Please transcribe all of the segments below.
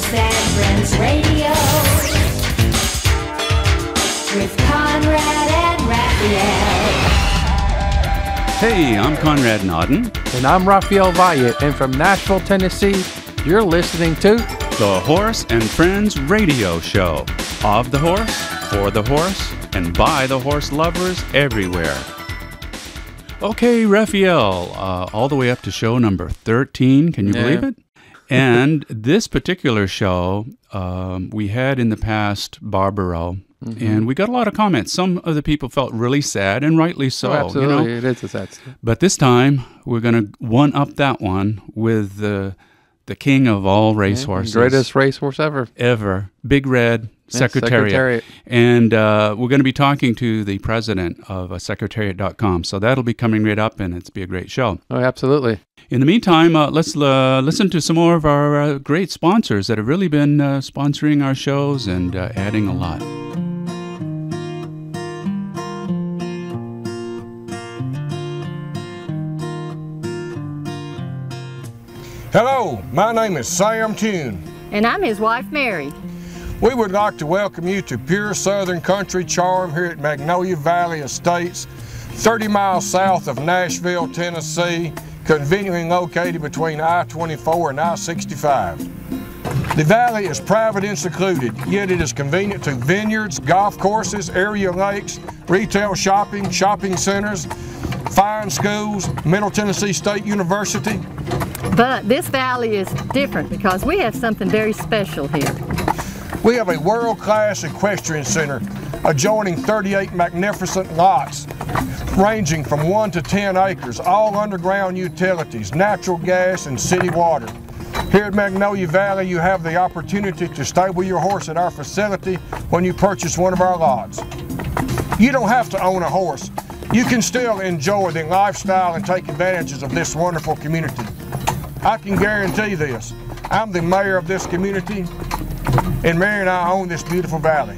Horse and Friends Radio with Conrad and Raphael. Hey, I'm Conrad Nodden. And I'm Raphael Valle. And from Nashville, Tennessee, you're listening to The Horse and Friends Radio Show. Of the horse, for the horse, and by the horse lovers everywhere. Okay, Raphael, all the way up to show number 13. Can you believe it? And this particular show, we had in the past Barbaro. And we got a lot of comments. Some of the people felt really sad, and rightly so. Oh, absolutely, you know? It is a sad story. But this time, we're going to one-up that one with the king of all racehorses. Greatest racehorse ever. Ever. Big Red, Secretariat. And we're going to be talking to the president of Secretariat.com. So that'll be coming right up, and it's be a great show. Oh, absolutely. In the meantime, let's listen to some more of our great sponsors that have really been sponsoring our shows and adding a lot. Hello, my name is Sam Tune. And I'm his wife, Mary. We would like to welcome you to pure Southern country charm here at Magnolia Valley Estates, 30 miles south of Nashville, Tennessee, conveniently located between I-24 and I-65. The valley is private and secluded, yet it is convenient to vineyards, golf courses, area lakes, retail shopping, shopping centers, fine schools, Middle Tennessee State University. But this valley is different because we have something very special here. We have a world-class equestrian center adjoining 38 magnificent lots ranging from 1 to 10 acres, all underground utilities, natural gas, and city water. Here at Magnolia Valley, you have the opportunity to stable your horse at our facility when you purchase one of our lots. You don't have to own a horse. You can still enjoy the lifestyle and take advantages of this wonderful community. I can guarantee this. I'm the mayor of this community, and Mary and I own this beautiful valley.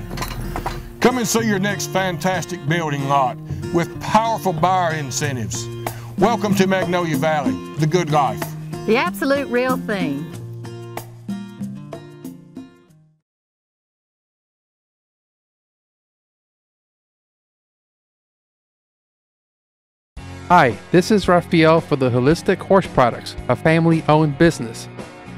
Come and see your next fantastic building lot with powerful buyer incentives. Welcome to Magnolia Valley, the good life. The absolute real thing. Hi, this is Raphael for the Holistic Horse Products, a family-owned business.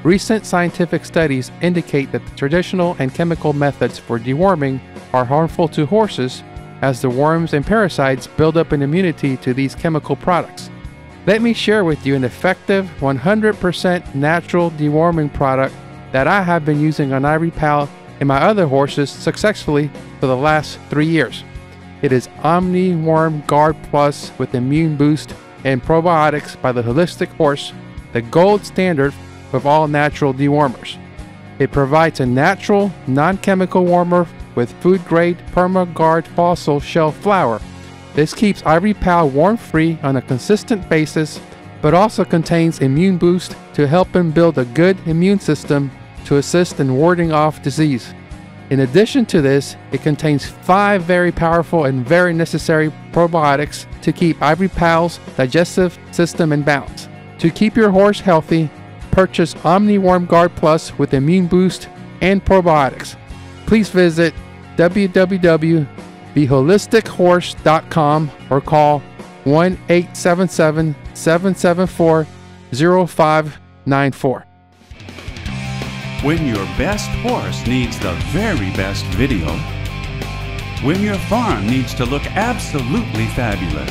Recent scientific studies indicate that the traditional and chemical methods for deworming are harmful to horses as the worms and parasites build up an immunity to these chemical products. Let me share with you an effective 100% natural deworming product that I have been using on Ivory Pal and my other horses successfully for the last 3 years. It is Omni Worm Guard Plus with Immune Boost and Probiotics by the Holistic Horse, the gold standard of all natural dewormers. It provides a natural, non-chemical warmer with food-grade PermaGuard fossil shell flour. This keeps Ivory Pal worm-free on a consistent basis, but also contains Immune Boost to help him build a good immune system to assist in warding off disease. In addition to this, it contains 5 very powerful and very necessary probiotics to keep Ivory Pal's digestive system in balance. To keep your horse healthy, purchase Omni Worm Guard Plus with Immune Boost and probiotics. Please visit www.theholistichorse.com or call 1-877-774-0594. When your best horse needs the very best video, when your farm needs to look absolutely fabulous,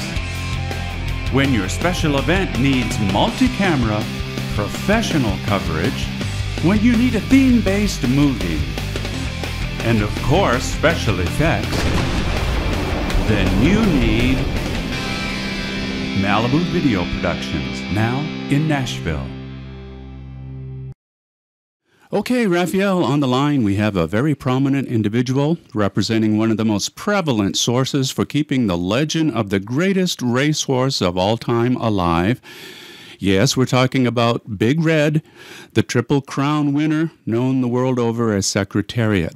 when your special event needs multi-camera, professional coverage, when you need a theme-based movie, and of course special effects, then you need Malibu Video Productions, now in Nashville. Okay, Raphael, on the line we have a very prominent individual representing one of the most prevalent sources for keeping the legend of the greatest racehorse of all time alive. Yes, we're talking about Big Red, the Triple Crown winner, known the world over as Secretariat.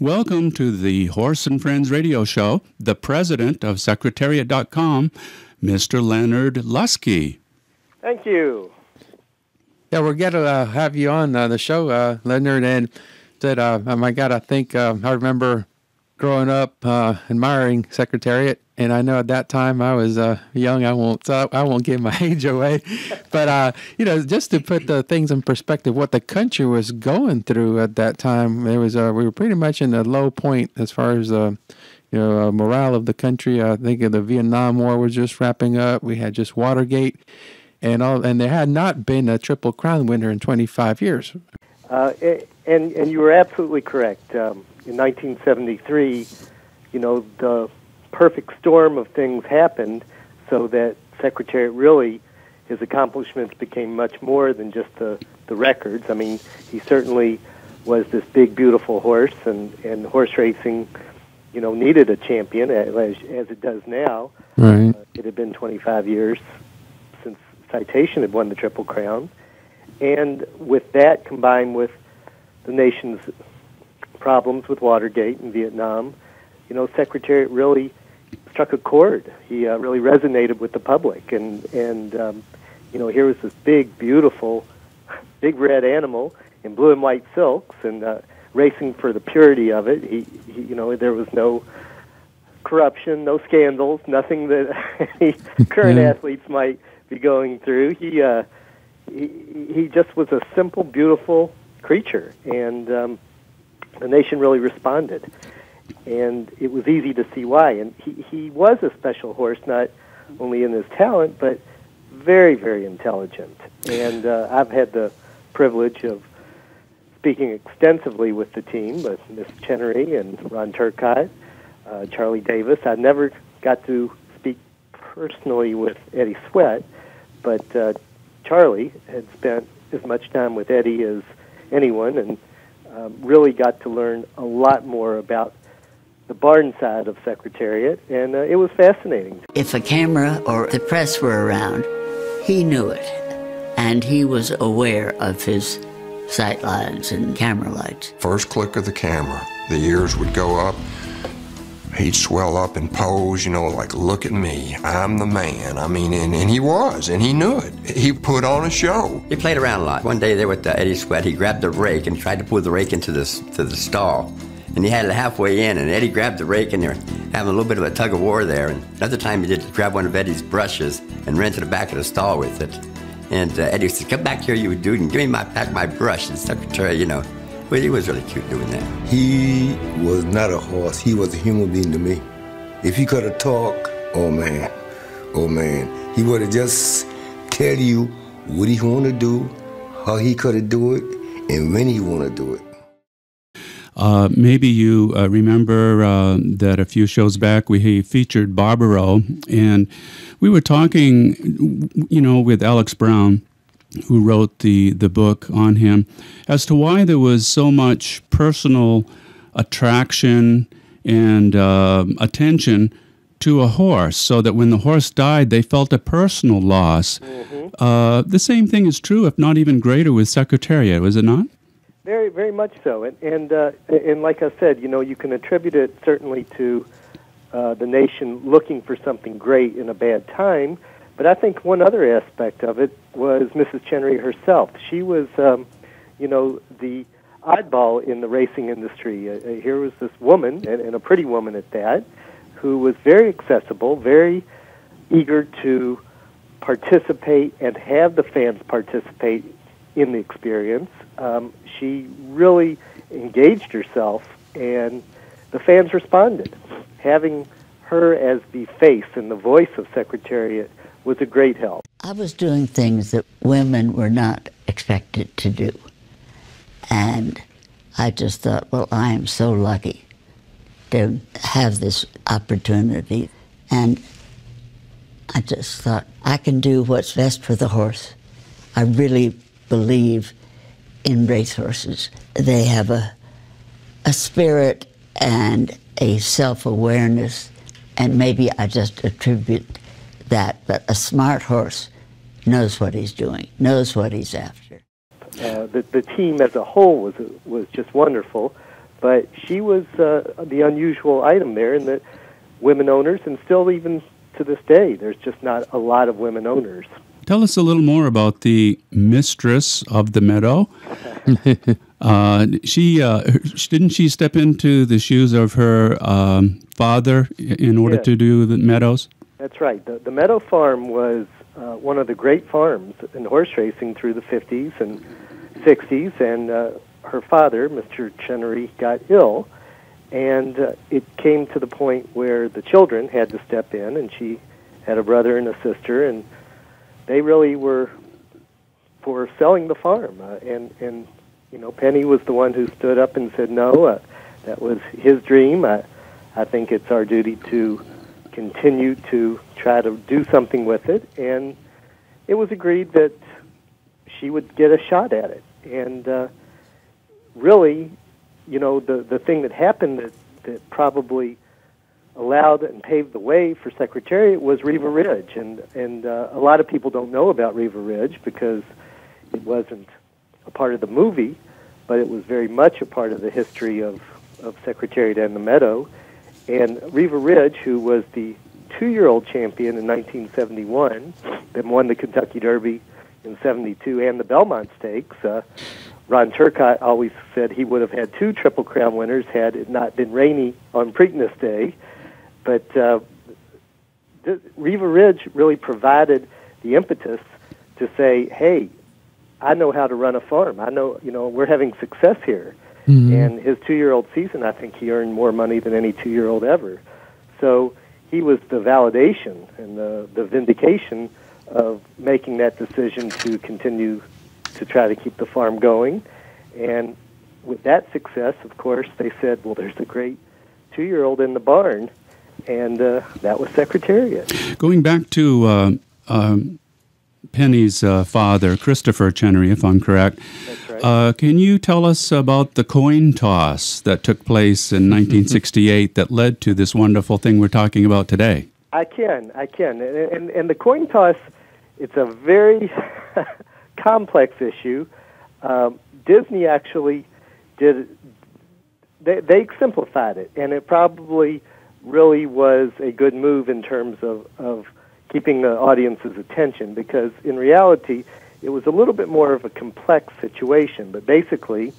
Welcome to the Horse and Friends radio show, the president of Secretariat.com, Mr. Leonard Lusky. Thank you. Yeah, we're glad to have you on the show, Leonard. And that, my God, I think I remember growing up admiring Secretariat, and I know at that time I was young. I won't give my age away, but just to put the things in perspective, what the country was going through at that time, we were pretty much in a low point as far as morale of the country. I think the Vietnam War was just wrapping up. We had just Watergate. And there had not been a Triple Crown winner in 25 years. And you were absolutely correct. In 1973, the perfect storm of things happened so that Secretariat really, his accomplishments became much more than just the records. I mean, he certainly was this big, beautiful horse, and horse racing, needed a champion, as it does now. Right. It had been 25 years since Citation had won the Triple Crown. And with that, combined with the nation's problems with Watergate and Vietnam, Secretariat really struck a chord. He really resonated with the public. And here was this big, beautiful, big red animal in blue and white silks, and racing for the purity of it. He there was no corruption, no scandals, nothing that any current athletes might be going through. He just was a simple, beautiful creature, and the nation really responded. And it was easy to see why. And he was a special horse, not only in his talent, but very, very intelligent. And I've had the privilege of speaking extensively with the team, with Miss Chenery and Ron Turcotte, Charlie Davis. I never got to speak personally with Eddie Sweat, but Charlie had spent as much time with Eddie as anyone, and really got to learn a lot more about the barn side of Secretariat, and it was fascinating. If a camera or the press were around, he knew it, and he was aware of his sight lines and camera lights. First click of the camera, the ears would go up. He'd swell up and pose, like, look at me, I'm the man. I mean, and he was, and he knew it. He put on a show. He played around a lot. One day there with Eddie Sweat, he grabbed the rake and tried to pull the rake into the stall. And he had it halfway in, and Eddie grabbed the rake, and they were having a little bit of a tug of war there. And another time he did grab one of Eddie's brushes and ran to the back of the stall with it. And Eddie said, come back here, you dude, and give me back my brush. And Secretary, well, he was really cute doing that. He was not a horse. He was a human being to me. If he could have talked, oh man, he would have just tell you what he want to do, how he could have do it, and when he want to do it. Maybe you remember that a few shows back we featured Barbaro, and we were talking, with Alex Brown, who wrote the book on him, as to why there was so much personal attraction and attention to a horse, so that when the horse died, they felt a personal loss. Mm-hmm. The same thing is true, if not even greater, with Secretariat, was it not? Very, very much so. And like I said, you can attribute it certainly to the nation looking for something great in a bad time. But I think one other aspect of it was Mrs. Chenery herself. She was, the oddball in the racing industry. Here was this woman, and a pretty woman at that, who was very accessible, very eager to participate and have the fans participate in the experience. She really engaged herself, and the fans responded. Having her as the face and the voice of Secretariat was a great help. I was doing things that women were not expected to do. And I just thought, well, I am so lucky to have this opportunity. And I just thought, I can do what's best for the horse. I really believe in racehorses. They have a spirit and a self-awareness, and maybe I just attribute that, but a smart horse knows what he's doing, knows what he's after. The team as a whole was just wonderful, but she was the unusual item there in that women owners, and still even to this day, there's just not a lot of women owners. Tell us a little more about the mistress of the meadow. Didn't she step into the shoes of her father in order to do the meadows? That's right. The Meadow Farm was one of the great farms in horse racing through the 50s and 60s, and her father, Mr. Chenery, got ill, and it came to the point where the children had to step in, and she had a brother and a sister, and they really were for selling the farm, and you know, Penny was the one who stood up and said no. That was his dream. I think it's our duty to continue to try to do something with it, and it was agreed that she would get a shot at it. And really, you know, the thing that happened that probably allowed and paved the way for Secretariat was Riva Ridge, and a lot of people don't know about Riva Ridge because it wasn't a part of the movie, but it was very much a part of the history of Secretariat and the Meadow. And Riva Ridge, who was the 2-year-old champion in 1971, then won the Kentucky Derby in 72 and the Belmont Stakes. Ron Turcotte always said he would have had 2 Triple Crown winners had it not been rainy on Preakness Day. But Riva Ridge really provided the impetus to say, hey, I know how to run a farm. I know, you know, we're having success here. Mm-hmm. And his 2-year-old season, I think he earned more money than any 2-year-old ever. So he was the validation and the vindication of making that decision to continue to try to keep the farm going. And with that success, of course, they said, well, there's a great 2-year-old in the barn, and that was Secretariat. Going back to Penny's father, Christopher Chenery, if I'm correct. That's right. Can you tell us about the coin toss that took place in 1968 that led to this wonderful thing we're talking about today? I can. And the coin toss, it's a very complex issue. Disney actually they simplified it, and it probably really was a good move in terms of keeping the audience's attention, because in reality, it was a little bit more of a complex situation. But basically,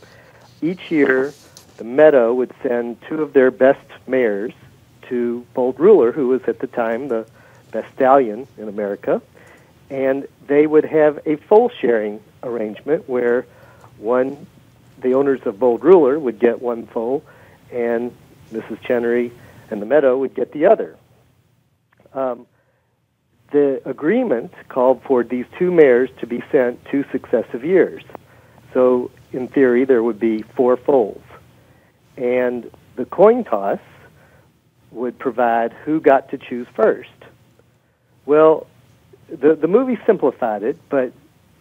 each year, the Meadow would send 2 of their best mares to Bold Ruler, who was at the time the best stallion in America, and they would have a foal-sharing arrangement where the owners of Bold Ruler would get 1 foal, and Mrs. Chenery and the Meadow would get the other. The agreement called for these 2 mares to be sent 2 successive years. So, in theory, there would be 4 foals. And the coin toss would provide who got to choose first. Well, the movie simplified it, but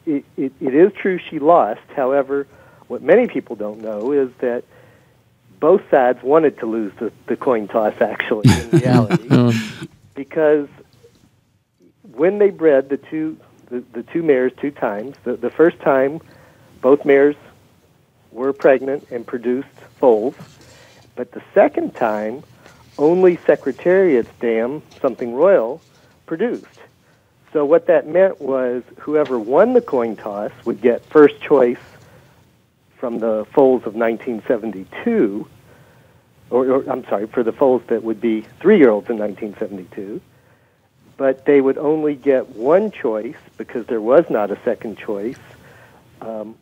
it is true she lost. However, what many people don't know is that both sides wanted to lose the coin toss, actually, in reality, because when they bred the two mares 2 times, the first time both mares were pregnant and produced foals, but the second time only Secretariat's dam, Something Royal, produced. So what that meant was whoever won the coin toss would get first choice from the foals of 1972, or I'm sorry, for the foals that would be 3-year-olds in 1972, but they would only get 1 choice, because there was not a second choice, of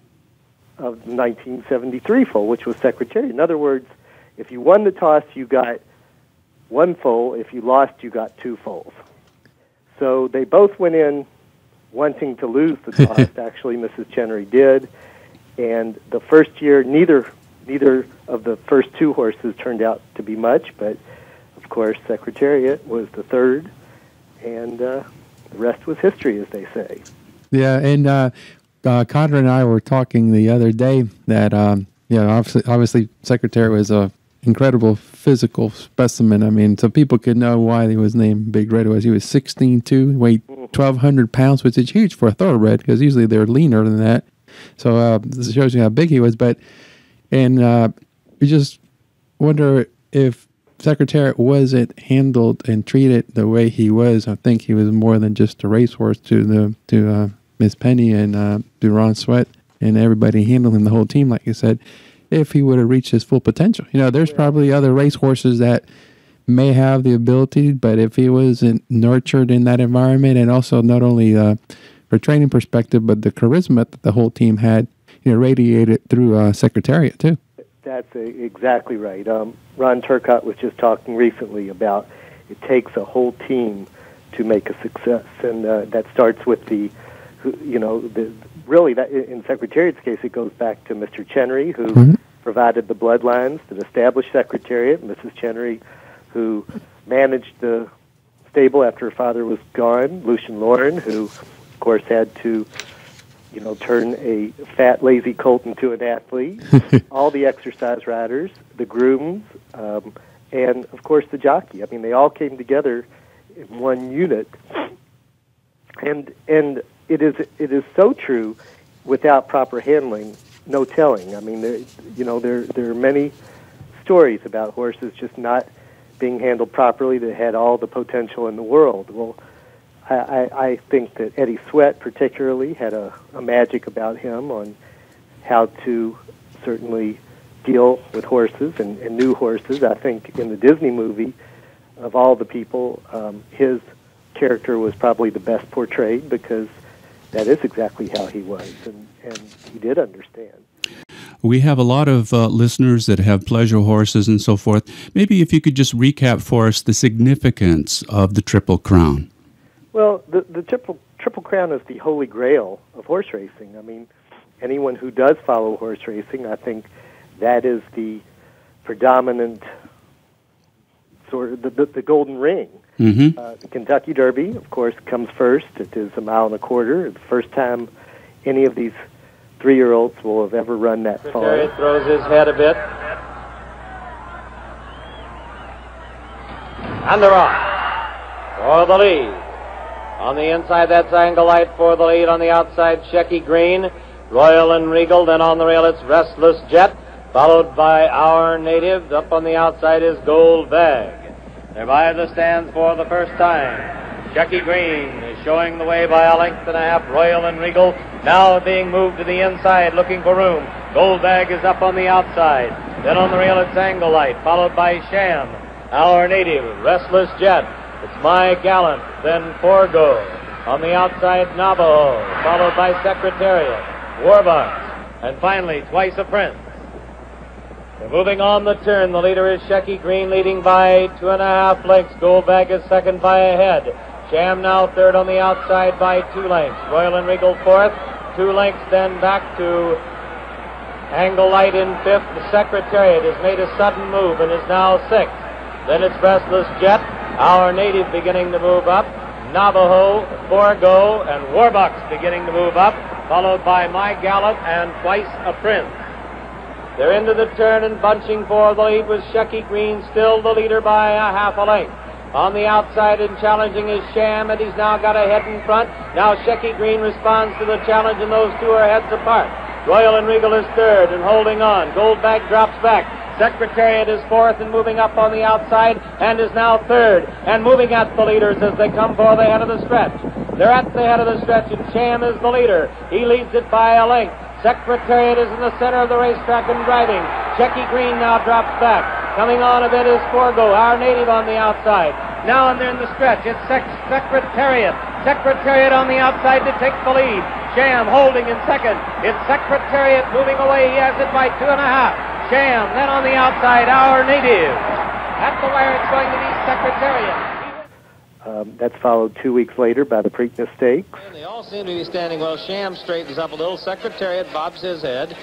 1973 foal, which was Secretariat. In other words, if you won the toss, you got 1 foal. If you lost, you got 2 foals. So they both went in wanting to lose the toss. Actually, Mrs. Chenery did. And the first year, neither of the first 2 horses turned out to be much, but of course, Secretariat was the third, and the rest was history, as they say. Yeah, and Conrad and I were talking the other day that, obviously Secretariat was a incredible physical specimen. I mean, so people could know why he was named Big Red. He was 16'2", weighed 1,200 pounds, which is huge for a thoroughbred, because usually they're leaner than that. So this shows you how big he was. We just wonder if Secretariat wasn't handled and treated the way he was, I think he was more than just a racehorse to Miss Penny and to Ron Sweat and everybody handling the whole team, like you said, if he would have reached his full potential. You know, there's probably other racehorses that may have the ability, but if he wasn't nurtured in that environment, and also not only for training perspective, but the charisma that the whole team had, you know, radiated through Secretariat too. That's exactly right. Ron Turcotte was just talking recently about it takes a whole team to make a success, and that starts with really that in Secretariat's case, it goes back to Mr. Chenery, who provided the bloodlines that established Secretariat, Mrs. Chenery, who managed the stable after her father was gone, Lucian Lauren, who, of course, had to, turn a fat, lazy colt into an athlete, all the exercise riders, the grooms, and, of course, the jockey. I mean, they all came together in one unit. And it is so true, without proper handling, no telling. I mean, there are many stories about horses just not being handled properly that had all the potential in the world. Well, I think that Eddie Sweat particularly had a magic about him on how to certainly deal with horses and new horses. I think in the Disney movie, of all the people, his character was probably the best portrayed, because that is exactly how he was, and he did understand. We have a lot of listeners that have pleasure horses and so forth. Maybe if you could just recap for us the significance of the Triple Crown. Well, the Triple Crown is the holy grail of horse racing. I mean, anyone who does follow horse racing, I think that is the predominant sort of the golden ring. Mm-hmm. The Kentucky Derby, of course, comes first. It is 1.25 miles. The first time any of these 3-year-olds will have ever run that far. Secretariat throws his head a bit. And they're off for the lead. On the inside, that's Angle Light for the lead. On the outside, Shecky Green, Royal and Regal. Then on the rail, it's Restless Jet, followed by Our Native. Up on the outside is Gold Bag. They're by the stands for the first time. Shecky Green is showing the way by a length and a half. Royal and Regal now being moved to the inside, looking for room. Gold Bag is up on the outside. Then on the rail, it's Angle Light, followed by Sham, Our Native, Restless Jet. It's My Gallant, then Forgo. On the outside, Navajo, followed by Secretariat, Warbucks, and finally, Twice a Prince. They're moving on the turn. The leader is Shecky Green, leading by 2.5 lengths. Gold Bag is second by a head. Sham now third on the outside by 2 lengths. Royal and Regal fourth. 2 lengths then back to Angle Light in fifth. The Secretariat has made a sudden move and is now sixth. Then it's Restless Jet, Our Native beginning to move up. Navajo, Forgo, and Warbucks beginning to move up, followed by My Gallant and Twice a Prince. They're into the turn and bunching for the lead with Shecky Green still the leader by 1/2 length. On the outside and challenging is Sham, and he's now got a head in front. Now Shecky Green responds to the challenge, and those two are heads apart. Royal and Regal is third and holding on. Gold Bag drops back. Secretariat is fourth and moving up on the outside and is now third and moving at the leaders as they come for the head of the stretch. They're at the head of the stretch, and Sham is the leader. He leads it by a length. Secretariat is in the center of the racetrack and driving. Shecky Green now drops back. Coming on a bit is Forgo, Our Native on the outside. Now and they're in the stretch. It's Secretariat. Secretariat on the outside to take the lead. Sham holding in second. It's Secretariat moving away. He has it by 2.5. Sham, then on the outside, Our Native. At the wire, it's going to be Secretariat. That's followed 2 weeks later by the Preakness Stakes. And they all seem to be standing well. Sham straightens up a little. Secretariat bobs his head.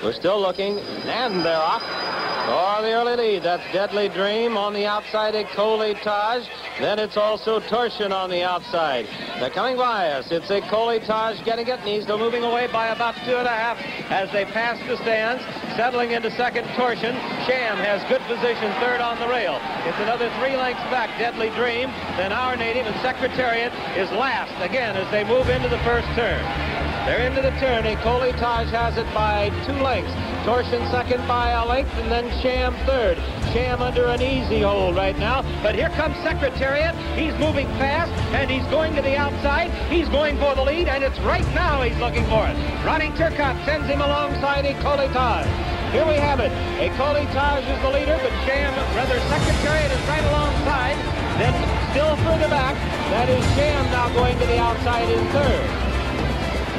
We're still looking, and they're off for the early lead. That's Deadly Dream on the outside, a Colletage. Then it's also Torsion on the outside. They're coming by us. It's a Colletage getting it, and he's still moving away by about 2.5 as they pass the stands. Settling into second, Torsion. Sham has good position, third on the rail. It's another 3 lengths back, Deadly Dream. Then Our Native, and Secretariat is last again as they move into the first turn. They're into the turn. Ecolitage has it by 2 lengths. Torsion second by a length, and then Sham third. Sham under an easy hold right now. But here comes Secretariat. He's moving fast, and he's going to the outside. He's going for the lead, and it's right now he's looking for it. Ronnie Turcotte sends him alongside Ecolitage. Here we have it. Ecolitage is the leader, but Secretariat is right alongside. Then still further back, that is Sham now going to the outside in third.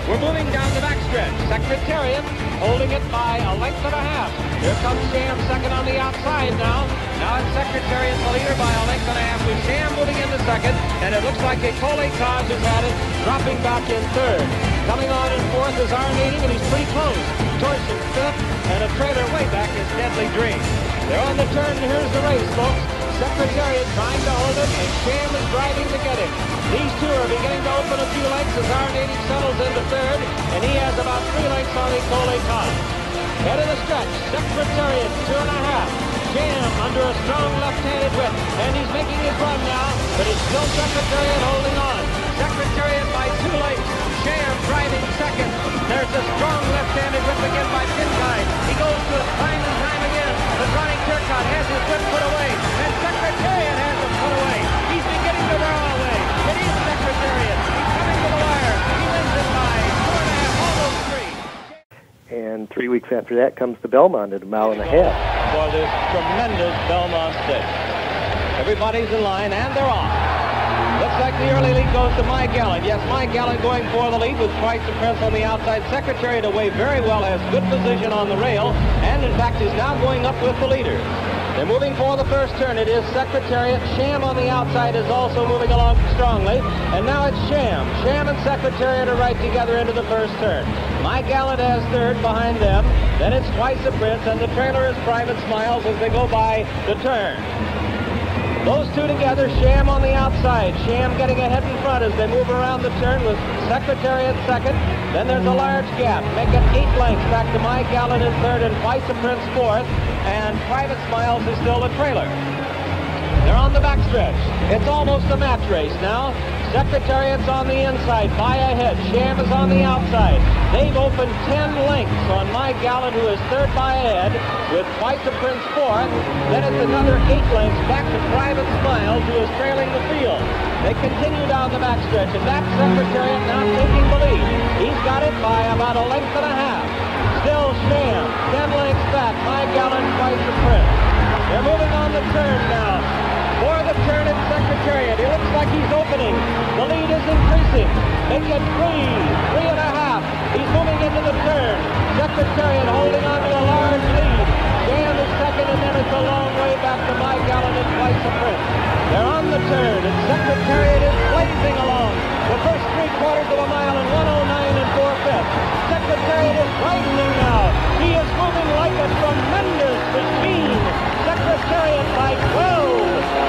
We're moving down the backstretch. Secretariat holding it by a length and a half. Here comes Sham second on the outside now. Now it's Secretariat the leader by a length and a half with Sham moving into second. And it looks like Ecolitage has had it, dropping back in third. Coming on in fourth is Arnating, and he's pretty close. Torsion fifth, and a trailer way back is Deadly Dream. They're on the turn, and here's the race, folks. Secretariat trying to hold it, and Sham is driving to get it. These two are beginning to open a few lengths as Arnating settles into third, and he has about 3 lengths on Ecolitage. Head of the stretch, Secretariat 2.5. Sham under a strong left-handed whip, and he's making his run now, but it's still Secretariat holding on. Secretariat by 2 lengths. Sham driving second. There's a strong left-handed whip again by Pinkine. He goes to it time and time again, but Ronnie Turcotte has his whip put away, and Secretariat has it put away. He's beginning to wear away. It is Secretariat. He's coming to the wire. He wins it by 2.5, almost 3. And 3 weeks after that comes the Belmont at 1.5 miles. For this tremendous Belmont Stakes. Everybody's in line, and they're off. Looks like the early lead goes to My Gallant. Yes, My Gallant going for the lead with Twice the Prince on the outside. Secretariat away very well, has good position on the rail, and in fact is now going up with the leader. They're moving for the first turn. It is Secretariat. Sham on the outside is also moving along strongly. And now it's Sham. Sham and Secretariat are right together into the first turn. My Gallant has third behind them. Then it's Twice the Prince, and the trailer is Private Smiles as they go by the turn. Those two together, Sham on the outside. Sham getting ahead in front as they move around the turn with Secretariat second. Then there's a large gap. Make it 8 lengths back to My Gallant in third and Twice the Prince fourth. And Private Smiles is still the trailer. They're on the backstretch. It's almost a match race now. Secretariat's on the inside, by a head. Sham is on the outside. They've opened 10 lengths on My Gallant, who is third by a head, with Twice the Prince fourth. Then it's another 8 lengths back to Private Smiles, who is trailing the field. They continue down the backstretch, and that's Secretariat now taking the lead. He's got it by about a length and a half. Still Sham, 10 lengths back. My Gallant, Twice the Prince. They're moving on the turn now. For the turn at Secretariat, it looks like he's opening. The lead is increasing. Make it 3.5. He's moving into the turn. Secretariat holding on to a large lead. Sham is second, and then it's a long way back to My Gallant and Twice the Prince. They're on the turn, and Secretariat is blazing along. The first 3/4 mile in 1:09 4/5. Secretariat is widening now. He is moving like a tremendous machine. Secretariat by 12.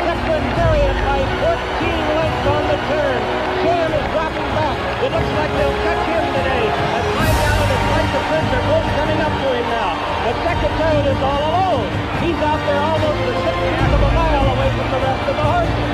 Secretariat by 14 lengths on the turn. Sham is dropping back. It looks like they'll catch him today. As My Gallant and Twice the Prince are both coming up to him now. But Secretariat is all alone. He's out there almost a 1/6 mile away from the rest of the horses.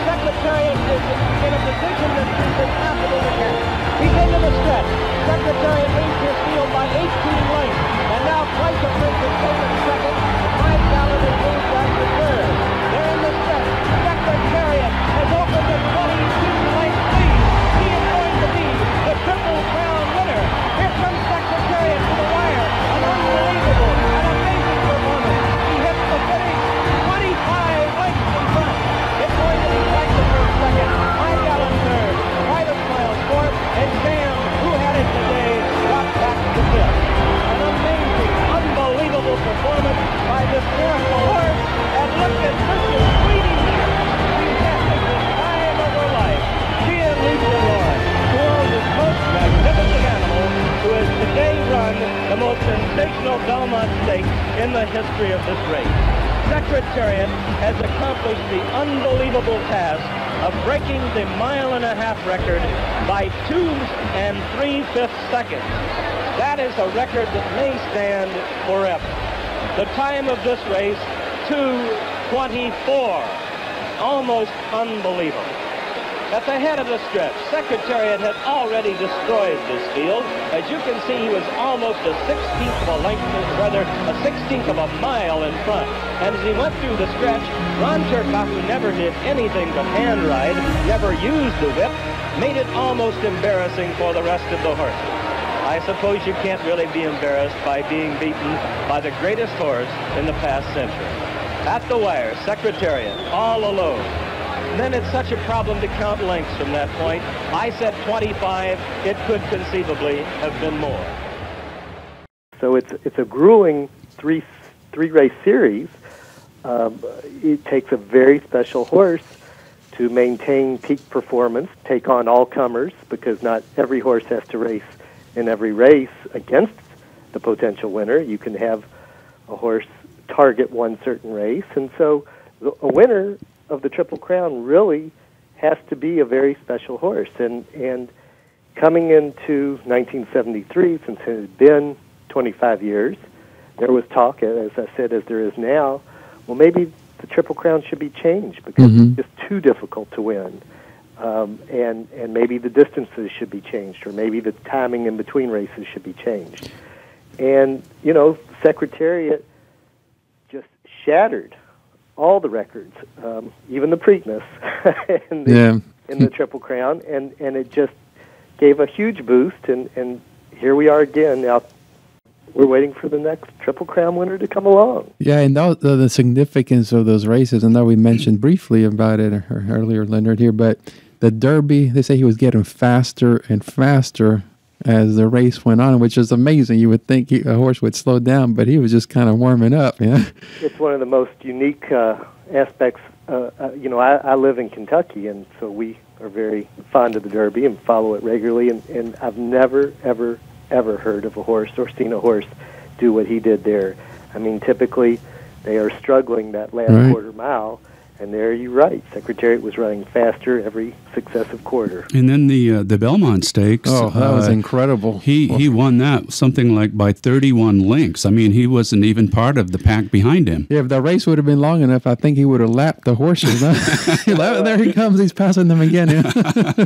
Secretariat is in a position that's impossible to catch. He's into the stretch. Secretariat leads his field by 18 lengths. And now Twice the Prince is taken second. And My Gallant is moved back to third. They're in the stretch. Secretariat has opened a 22-length lead. He is going to be the Triple Crown winner. Here comes Secretariat to the wire. An unbelievable, an amazing performance. He hits the finish 25 lengths in front. It's going to be Twice the Prince second. My Gallant third. Private Smiles fourth. And Sham, who had it today, dropped back to fifth. An amazing, unbelievable performance by this miracle horse. And look at Mrs. Sweetie here. She's having the time of her life. She and Lucia Lawrence, the world's most magnificent animal, who has today run the most sensational Belmont Stakes in the history of this race. Secretariat has accomplished the unbelievable task of breaking the 1.5-mile record by 2 3/5 seconds. That is a record that may stand forever. The time of this race, 2:24. Almost unbelievable. At the head of the stretch, Secretariat had already destroyed this field. As you can see, he was almost a 16th of a length, rather a 16th of a mile in front. And as he went through the stretch, Ron Turcotte, who never did anything but hand ride, never used the whip, made it almost embarrassing for the rest of the horses. I suppose you can't really be embarrassed by being beaten by the greatest horse in the past century. At the wire, Secretariat, all alone. Then it's such a problem to count lengths from that point. I said 25. It could conceivably have been more. So it's a grueling three race series. It takes a very special horse to maintain peak performance, take on all comers, because not every horse has to race in every race against the potential winner. You can have a horse target one certain race, and so a winner of the Triple Crown really has to be a very special horse. And coming into 1973, since it had been 25 years, there was talk, as I said, as there is now, well, maybe the Triple Crown should be changed because it's just too difficult to win. And maybe the distances should be changed, or maybe the timing in between races should be changed. And, you know, Secretariat just shattered all the records, even the Preakness in the Triple Crown, and it just gave a huge boost, and here we are again. Now we're waiting for the next Triple Crown winner to come along. Yeah, and the significance of those races, I know we mentioned briefly about it earlier, Leonard, here, but the Derby, they say he was getting faster and faster as the race went on, which is amazing. You would think a horse would slow down, but he was just kind of warming up. Yeah, it's one of the most unique aspects. You know, I live in Kentucky, and so we are very fond of the Derby and follow it regularly. And I've never, ever heard of a horse or seen a horse do what he did there. I mean, typically they are struggling that last quarter mile. And there you're right. Secretariat was running faster every successive quarter. And then the Belmont Stakes. Oh, that was incredible. He won that something like by 31 lengths. I mean, he wasn't even part of the pack behind him. Yeah, if the race would have been long enough, I think he would have lapped the horses. There he comes. He's passing them again. Yeah.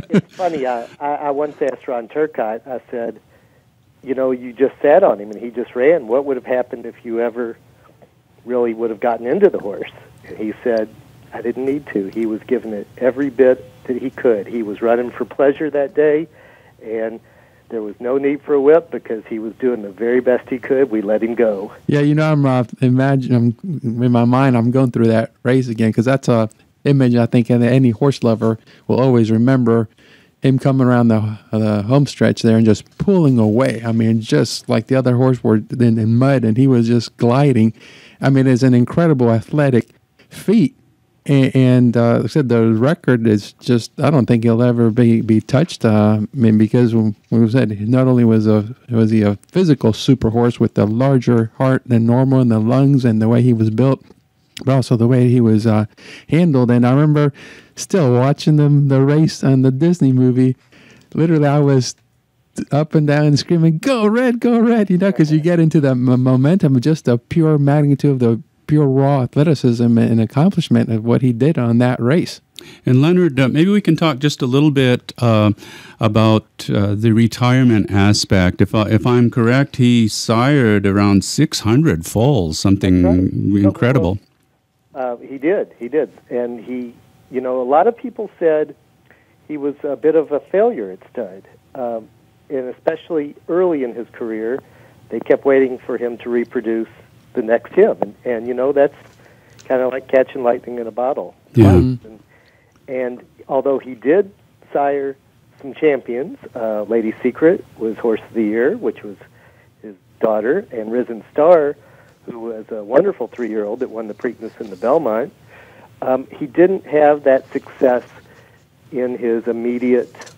It's funny. I once asked Ron Turcotte, I said, you know, you just sat on him and he just ran. What would have happened if you ever really would have gotten into the horse? And he said, I didn't need to. He was giving it every bit that he could. He was running for pleasure that day, and there was no need for a whip because he was doing the very best he could. We let him go. Yeah, you know, I'm in my mind, I'm going through that race again because that's a image I think any horse lover will always remember. Him coming around the home stretch there and just pulling away. I mean, just like the other horse were in mud, and he was just gliding. I mean, it's an incredible athletic feat. And like I said, the record is just, I don't think he'll ever be touched. I mean, because when we said not only was he a physical super horse with a larger heart than normal in the lungs and the way he was built, but also the way he was handled. And I remember still watching the race on the Disney movie. Literally, I was up and down and screaming, "Go Red, go Red!" You know, because you get into the momentum, just the pure magnitude of the pure raw athleticism and accomplishment of what he did on that race. And Leonard, maybe we can talk just a little bit about the retirement aspect. If I'm correct, he sired around 600 foals, something incredible. He did, and he, you know, a lot of people said he was a bit of a failure at stud, and especially early in his career, they kept waiting for him to reproduce the next him, and you know, that's kind of like catching lightning in a bottle. Yeah. And although he did sire some champions, Lady Secret was Horse of the Year, which was his daughter, and Risen Star, who was a wonderful 3-year-old that won the Preakness and the Belmont, he didn't have that success in his immediate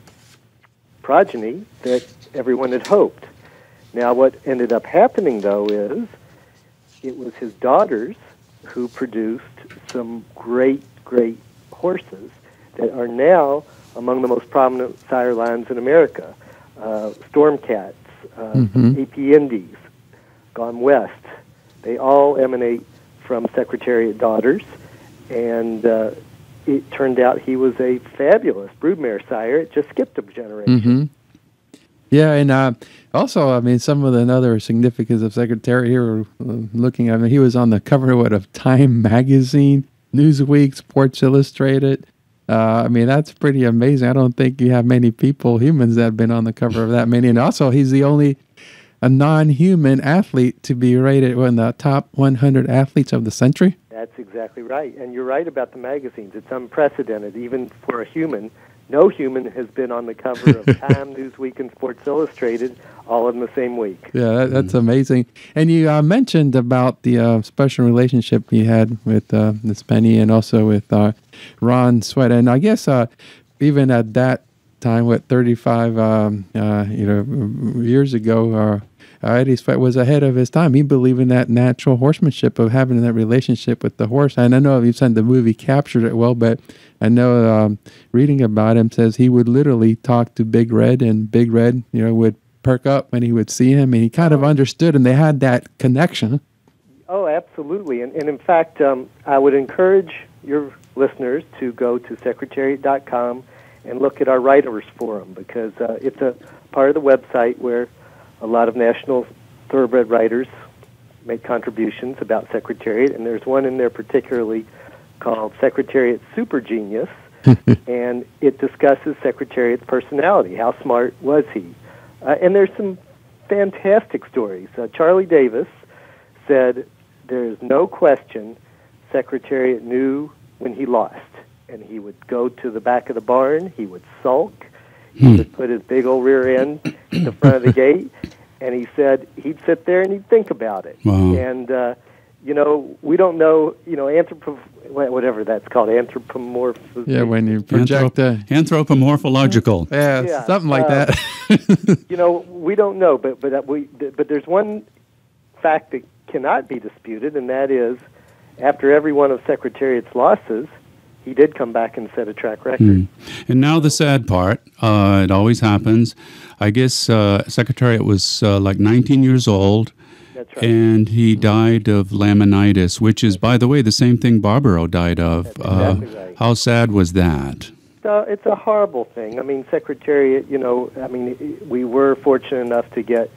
progeny that everyone had hoped. Now, what ended up happening, though, is it was his daughters who produced some great horses that are now among the most prominent sire lines in America. Stormcats, AP Indies, Gone West, they all emanate from Secretariat daughters. And it turned out he was a fabulous broodmare sire. It just skipped a generation. Mm-hmm. Yeah, and also, I mean, some of the other significance of Secretariat here, looking, I mean, he was on the cover of Time magazine, Newsweek, Sports Illustrated. I mean, that's pretty amazing. I don't think you have many people, humans, that have been on the cover of that many. And also, he's the only non-human athlete to be rated in the top 100 athletes of the century. That's exactly right. And you're right about the magazines. It's unprecedented, even for a human. No human has been on the cover of Time, Newsweek, and Sports Illustrated all in the same week. Yeah, that's amazing. And you mentioned about the special relationship you had with Miss Penny and also with Ron Sweat. And I guess even at that time, 35 years ago, Eddie Sweat was ahead of his time. He believed in that natural horsemanship of having that relationship with the horse. And I know you've said the movie captured it well, but I know reading about him says he would literally talk to Big Red, and Big Red, would perk up when he would see him, and he kind of understood, and they had that connection. Oh, absolutely. And in fact, I would encourage your listeners to go to secretariat.com and look at our writers forum, because it's a part of the website where a lot of national thoroughbred writers make contributions about Secretariat, and there's one in there particularly called Secretariat Super Genius, and it discusses Secretariat's personality. How smart was he? And there's some fantastic stories. Charlie Davis said there's no question Secretariat knew when he lost, and he would go to the back of the barn, he would sulk, he would put his big old rear end in the front of the gate, and he said he'd sit there and he'd think about it. Wow. And, we don't know, whatever that's called, anthropomorphism. Yeah, when you project anthropomorphological. Yeah, something like that. We don't know, but there's one fact that cannot be disputed, and that is, after every one of Secretariat's losses, he did come back and set a track record. And now the sad part, it always happens. I guess Secretariat was like 19 years old. That's right. And he died of laminitis, which is, by the way, the same thing Barbaro died of. That's exactly right. How sad was that? It's a horrible thing. I mean, Secretariat, we were fortunate enough to get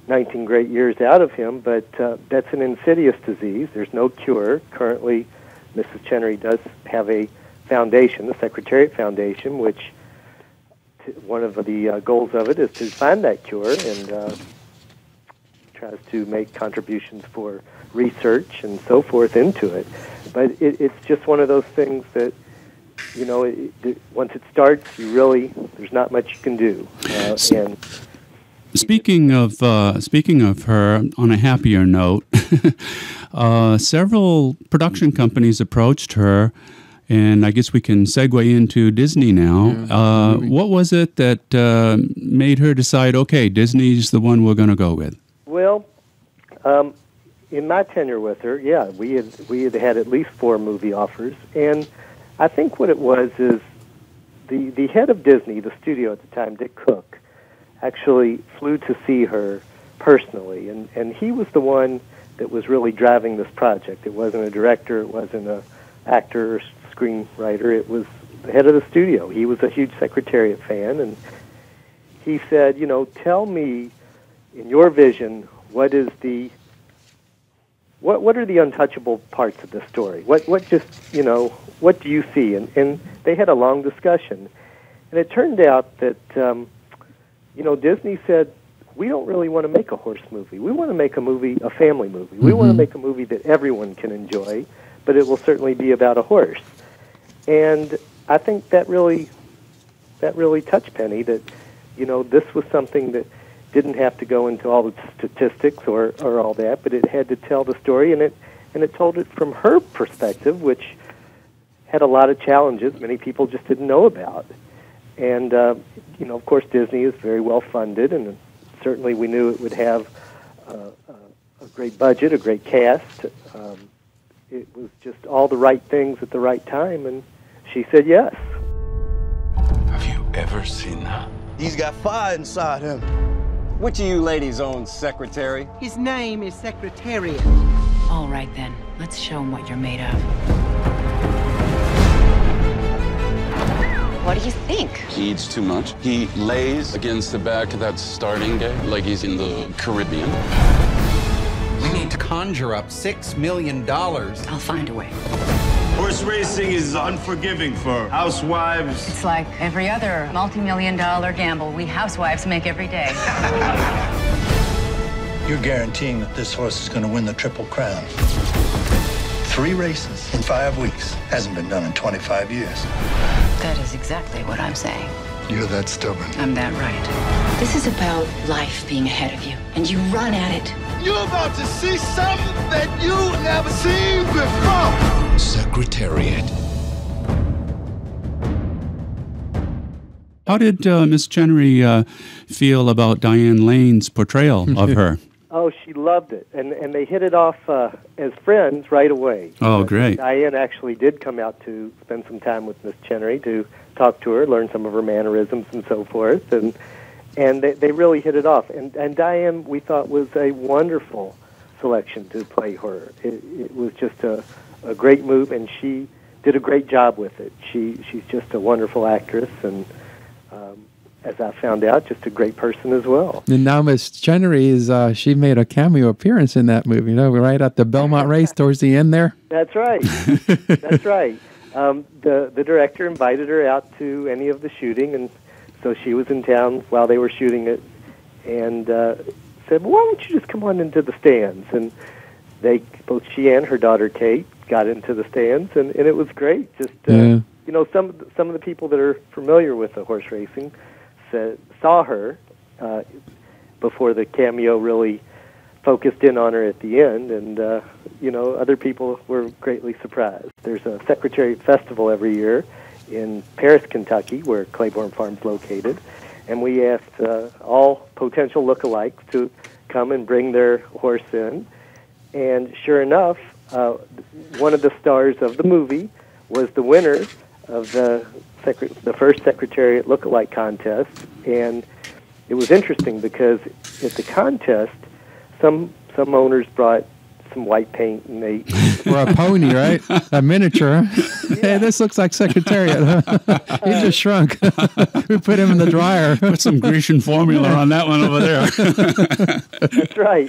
19 great years out of him, but that's an insidious disease. There's no cure. Currently, Mrs. Chenery does have a foundation, the Secretariat Foundation, which one of the goals of it is to find that cure and tries to make contributions for research and so forth into it. But it's just one of those things that, once it starts, there's not much you can do. And Speaking of her, on a happier note, several production companies approached her, and I guess we can segue into Disney now. What was it that made her decide, okay, Disney's the one we're going to go with? Well, in my tenure with her, we had at least 4 movie offers, and I think what it was is the head of Disney, the studio at the time, Dick Cook, actually flew to see her personally, and he was the one that was really driving this project. It wasn't a director, it wasn't an actor or screenwriter, it was the head of the studio. He was a huge Secretariat fan, and he said, tell me, in your vision, what are the untouchable parts of the story? What do you see? And they had a long discussion, and it turned out that Disney said, we don't really want to make a horse movie. We want to make a family movie. We want to make a movie that everyone can enjoy, but it will certainly be about a horse. And I think that really touched Penny, that this was something that didn't have to go into all the statistics or all that, but it had to tell the story, and it told it from her perspective, which had a lot of challenges many people just didn't know about. And of course, Disney is very well funded, and certainly we knew it would have a great budget, a great cast. It was just all the right things at the right time, and she said yes. Have you ever seen that? He's got fire inside him. Which of you ladies owns Secretary? His name is Secretariat. All right, then. Let's show him what you're made of. What do you think? He eats too much. He lays against the back of that starting gate like he's in the Caribbean. We need to conjure up $6 million. I'll find a way. Horse racing is unforgiving for housewives. It's like every other multi-million-dollar gamble we housewives make every day. You're guaranteeing that this horse is going to win the Triple Crown. 3 races in 5 weeks. Hasn't been done in 25 years. That is exactly what I'm saying. You're that stubborn. I'm that right. This is about life being ahead of you, and you run at it. You're about to see something that you never seen before. Secretariat. How did Miss Chenery feel about Diane Lane's portrayal of her? Oh, she loved it, and they hit it off as friends right away. Oh, great. Diane actually did come out to spend some time with Miss Chenery to talk to her, learn some of her mannerisms and so forth, and they really hit it off. And Diane, we thought, was a wonderful selection to play her. It was just a great move, and she did a great job with it. She's just a wonderful actress, and as I found out, just a great person as well. And now Miss Chenery she made a cameo appearance in that movie, right at the Belmont race towards the end there. That's right. That's right. The director invited her out to any of the shooting, and so she was in town while they were shooting it, and said, well, why don't you just come on into the stands? And both she and her daughter Kate got into the stands, and it was great. Just some of the people that are familiar with the horse racing saw her before the cameo really focused in on her at the end, and other people were greatly surprised. There's a Secretariat Festival every year in Paris, Kentucky, where Claiborne Farm's located, and we asked all potential lookalikes to come and bring their horse in, and sure enough, one of the stars of the movie was the winner of the first Secretariat lookalike contest, and it was interesting because at the contest, some owners brought some white paint and they or a pony, right? A miniature. Huh? Hey, this looks like Secretariat. Huh? He just shrunk. We put him in the dryer. Put some Grecian formula on that one over there. That's right.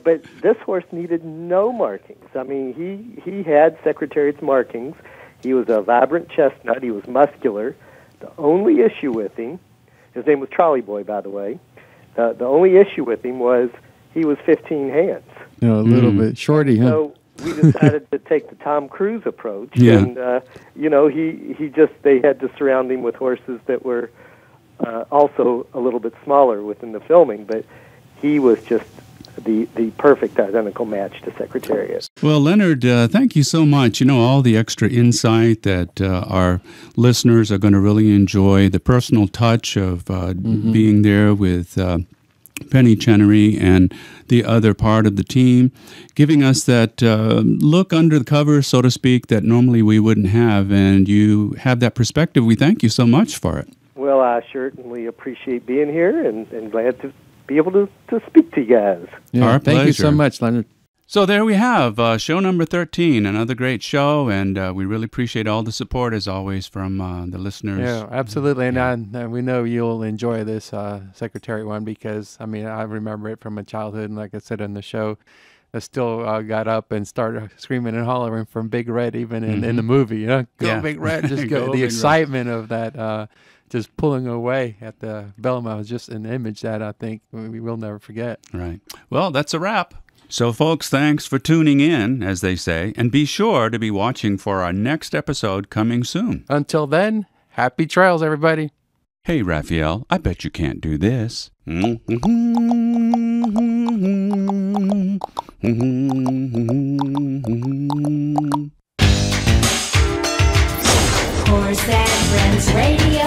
But this horse needed no markings. I mean, he had Secretariat's markings. He was a vibrant chestnut. He was muscular. The only issue with him, his name was Trolley Boy, by the way. The only issue with him was he was 15 hands. A little bit shorty, huh? So we decided to take the Tom Cruise approach, yeah. And they had to surround him with horses that were also a little bit smaller within the filming, but he was just the perfect identical match to Secretariat. Well, Leonard, thank you so much. All the extra insight that our listeners are going to really enjoy, the personal touch of being there with Penny Chenery and the other part of the team, giving us that look under the cover, so to speak, that normally we wouldn't have, and you have that perspective. We thank you so much for it. Well, I certainly appreciate being here and glad to be able to speak to you guys. Yeah, Our thank pleasure. you so much, Leonard. So there we have show number 13, another great show, and we really appreciate all the support, as always, from the listeners. Yeah, absolutely, and we know you'll enjoy this Secretariat one because, I remember it from my childhood, and like I said in the show, I still got up and started screaming and hollering from Big Red, even in the movie, Go Big Red, just go the excitement of that, just pulling away at the Belmont was just an image that I think we will never forget. Right. Well, that's a wrap. So, folks, thanks for tuning in, as they say, and be sure to be watching for our next episode coming soon. Until then, happy trails, everybody. Hey, Raphael, I bet you can't do this. Horse and Friends Radio.